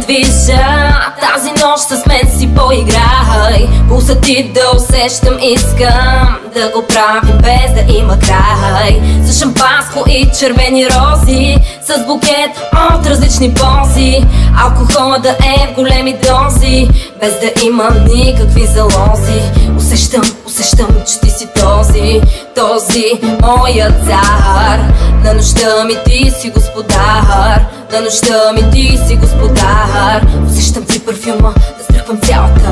движа. Тази нощ с мен си поиграй. Пулсът ти да усещам, искам да го правим без да има край. С шампанско и червени рози, с букет от различни пози. Алкохола да е в големи дози, без да има никакви залози. Усещам, че ти си този моят цар. На нощта ми ти си господар, на нощта ми ти си господар. Усещам ти парфюма, да стръхвам цялата.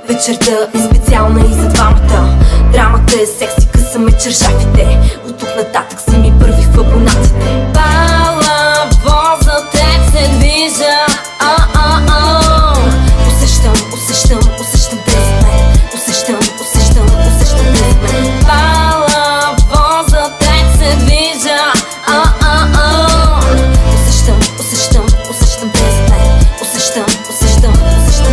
Вечерта е специална и за двамата. Драмата е секси, късаме чершафите. От тук нататък си ми първи в абонатите. Палаво за теб се движа. Усещам тези мен. Усещам тези мен. Палаво за теб се движа. Усещам тези мен. Усещам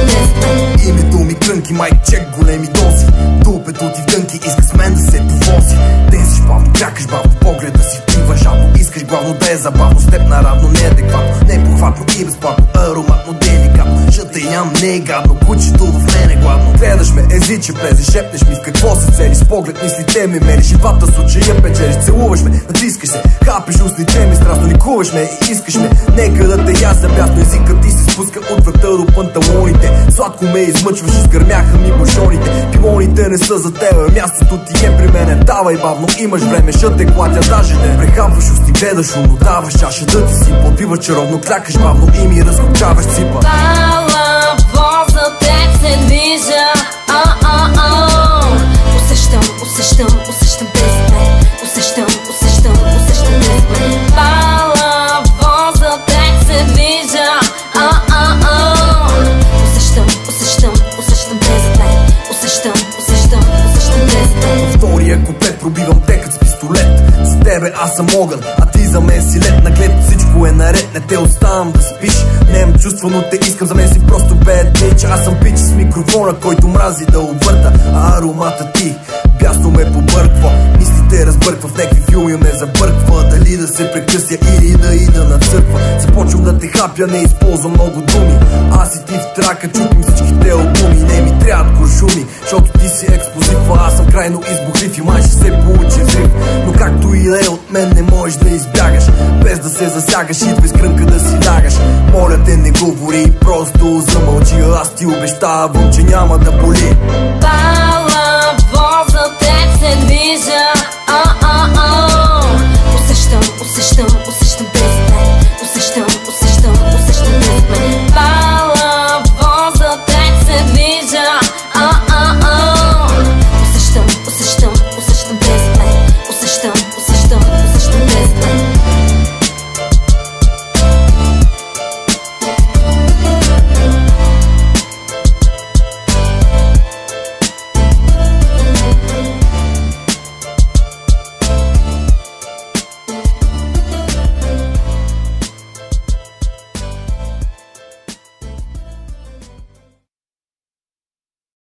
тези мен. Името ми Крънки, майк чек, големи дози. Дупето ти в дънки, иска с мен да се довози. Денсиш бавно, крякаш бавно, погледа си впива жадно. Искаш главно да е забавно, с теб наравно, неадекватно, непохватно и безплатно, ароматно, деликатно. Жълта ям, не е гадно, кучето в мен е гладно. Гледаш ме, езиче плезе, шепнеш ми в какво се цели. С поглед мислите ми мери, живата с очия печелиш. Целуваш ме, натискаш се, хапиш устните ми, страстно ликуваш ме и искаш ме. Нека да те ясна бясно, езикът ти се спуска от врата до панталоните. Сладко ме измъчваш, изгърмяха ми бушоните. Пилоните не са за тебе, мястото ти е при мене. Давай бавно, имаш време, ще те клатя даже не прехапваш усти, гледаш умно, даваш чаша да ти си подбиваш чаровно, клякаш бавно и ми разкопчаваш ципа. Палаво за теб се движа. Усещам тези мен. Усещам тези мен. Палаво за теб се движа. Усещам тези мен. Усещам тези мен. Втория куплет пробивам текът с пистолет. За тебе аз съм огън, а ти за мен си лед. Наглед всичко е наред, не те оставам да спиш. Нямам чувства, но те искам, за мен си просто bad bitch. Аз съм пич с микрофона, който мрази да обърта. А аромата ти бясно ме побърква. Мислите разбърква, в някакви филми ме забърква. Дали да се прекъся или да ида на църква. Започвам да те хапя, не използвам много думи. Аз и ти в трака чупим всичките албуми. Не ми трябват куршуми, защото ти си експлозив, а аз съм крайно избухлив и май ще се получи взрив. Но както и да е, от мен не можеш да избягаш. Без да се засягаш, идвай с Крънка да си лягаш. Моля те, не говори, просто замълчи. Аз ти обещавам, че няма да боли.